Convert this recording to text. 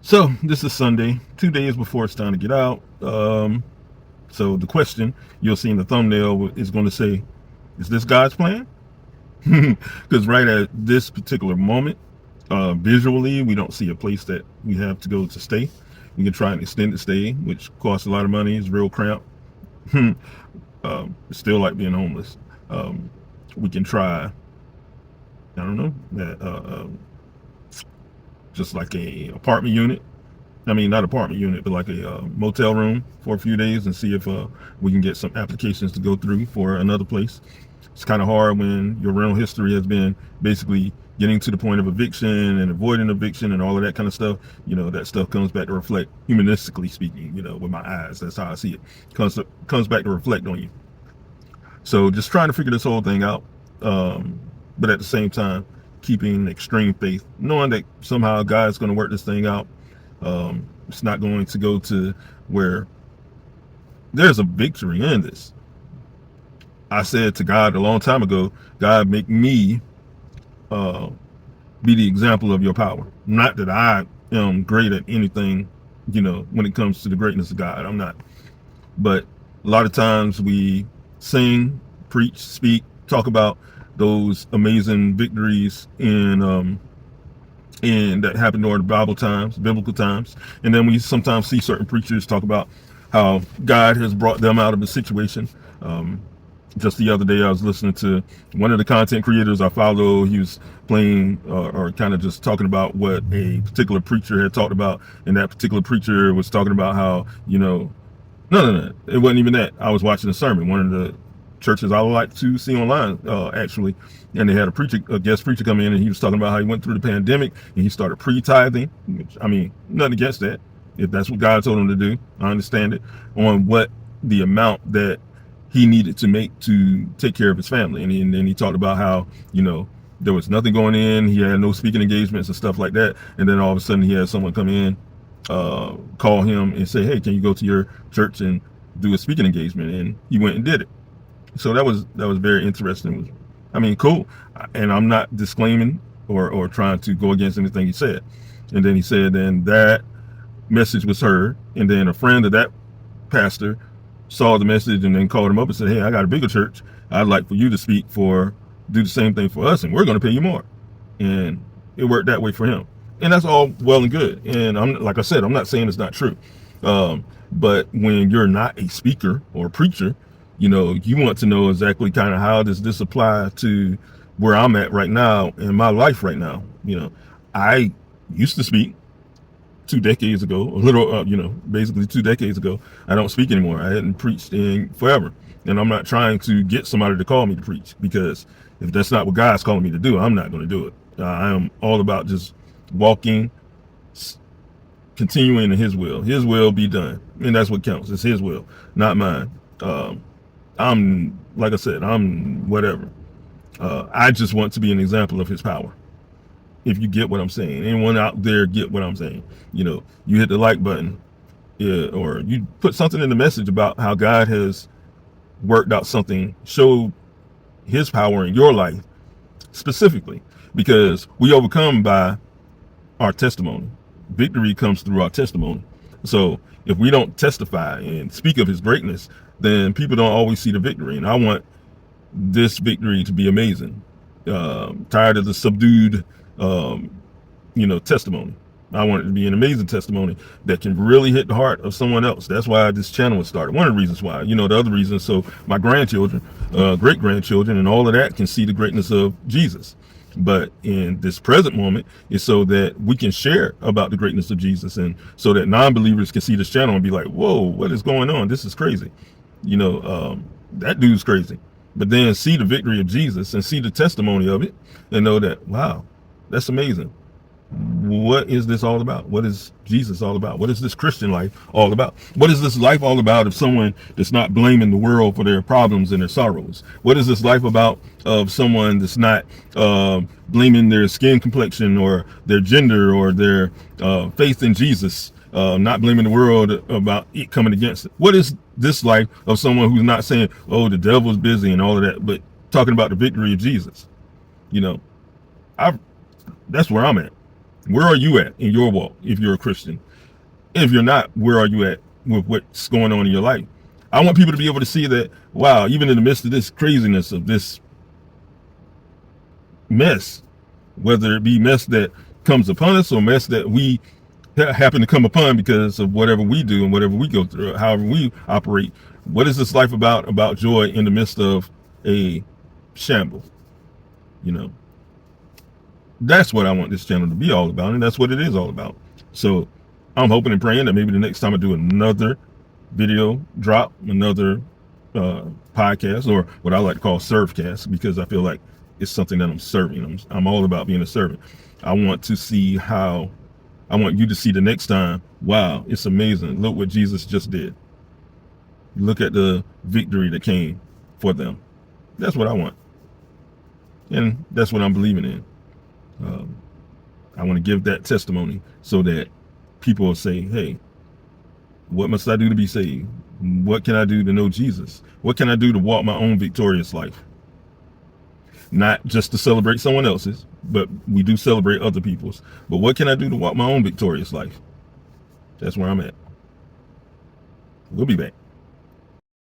So this is Sunday, 2 days before it's time to get out. So the question you'll see in the thumbnail is going to say, is this God's plan? Because right at this particular moment, visually, we don't see a place that we have to go to stay. We can try an extended stay, which costs a lot of money, is real cramped. It's still like being homeless. We can try, I don't know, just like a apartment unit. I mean, not apartment unit, but like a motel room for a few days and see if we can get some applications to go through for another place. It's kind of hard when your rental history has been basically getting to the point of eviction and avoiding eviction and all of that kind of stuff. You know, that stuff comes back to reflect, humanistically speaking, you know, with my eyes. That's how I see it. Comes back to reflect on you. So just trying to figure this whole thing out. But at the same time, keeping extreme faith, knowing that somehow God's going to work this thing out. It's not going to go to where there's a victory in this. I said to God a long time ago, God, make me be the example of your power. Not that I am great at anything, you know, when it comes to the greatness of God. I'm not. But a lot of times we sing, preach, speak, talk about those amazing victories and that happened during the biblical times. And then we sometimes see certain preachers talk about how God has brought them out of a situation. Just the other day, I was listening to one of the content creators I follow. He was playing or kind of just talking about what a particular preacher had talked about. And that particular preacher was talking about how, you know, no, it wasn't even that. I was watching a sermon, one of the churches I would like to see online, actually. And they had a guest preacher come in, and he was talking about how he went through the pandemic and he started pre-tithing, which, I mean, nothing against that. If that's what God told him to do, I understand it, on what the amount that he needed to make to take care of his family. And then he talked about how, you know, there was nothing going in. He had no speaking engagements and stuff like that. And then all of a sudden he had someone come in, call him and say, hey, can you go to your church and do a speaking engagement? And he went and did it. So that was very interesting. I mean, cool. And I'm not disclaiming or trying to go against anything he said. And then he said, then that message was heard. And then a friend of that pastor saw the message and then called him up and said, hey, I got a bigger church. I'd like for you to do the same thing for us, and we're going to pay you more. And it worked that way for him. And that's all well and good. And like I said, I'm not saying it's not true. But when you're not a speaker or a preacher, you know, you want to know exactly kind of how does this apply to where I'm at right now in my life right now. You know, I used to speak 2 decades ago, basically 2 decades ago. I don't speak anymore. I hadn't preached in forever. And I'm not trying to get somebody to call me to preach, because if that's not what God's calling me to do, I'm not going to do it. I am all about just walking, continuing in his will be done. And that's what counts. It's his will, not mine. I'm, like I said, I'm whatever. I just want to be an example of his power. If you get what I'm saying, anyone out there get what I'm saying, you know, you hit the like button, or you put something in the message about how God has worked out something, showed his power in your life specifically, because we overcome by our testimony. Victory comes through our testimony. So if we don't testify and speak of his greatness, then people don't always see the victory. And I want this victory to be amazing. Tired of the subdued testimony. I want it to be an amazing testimony that can really hit the heart of someone else. That's why this channel was started. One of the reasons why, the other reason, so my grandchildren, great grandchildren, and all of that can see the greatness of Jesus. But in this present moment, is so that we can share about the greatness of Jesus, and so that non-believers can see this channel and be like, whoa, what is going on? This is crazy. That dude's crazy. But then see the victory of Jesus and see the testimony of it and know that, wow, that's amazing. What is this all about? What is Jesus all about? What is this Christian life all about? What is this life all about of someone that's not blaming the world for their problems and their sorrows? What is this life about of someone that's not blaming their skin complexion or their gender or their faith in Jesus, not blaming the world about it coming against it? What is this life of someone who's not saying, oh, the devil's busy and all of that, but talking about the victory of Jesus? That's where I'm at. Where are you at in your walk if you're a Christian? If you're not, where are you at with what's going on in your life? I want people to be able to see that, wow, even in the midst of this craziness, of this mess, whether it be mess that comes upon us or mess that we happen to come upon because of whatever we do and whatever we go through, however we operate. What is this life about? About joy in the midst of a shambles. You know, that's what I want this channel to be all about, and that's what it is all about. So I'm hoping and praying that maybe the next time I do another video drop, another podcast, or what I like to call servecast, because I feel like it's something that I'm serving. I'm all about being a servant. I want to see how, I want you to see the next time, wow, it's amazing. Look what Jesus just did. Look at the victory that came for them. That's what I want. And that's what I'm believing in. I want to give that testimony so that people will say, hey, what must I do to be saved? What can I do to know Jesus? What can I do to walk my own victorious life? Not just to celebrate someone else's, but we do celebrate other people's. But what can I do to walk my own victorious life? That's where I'm at. We'll be back.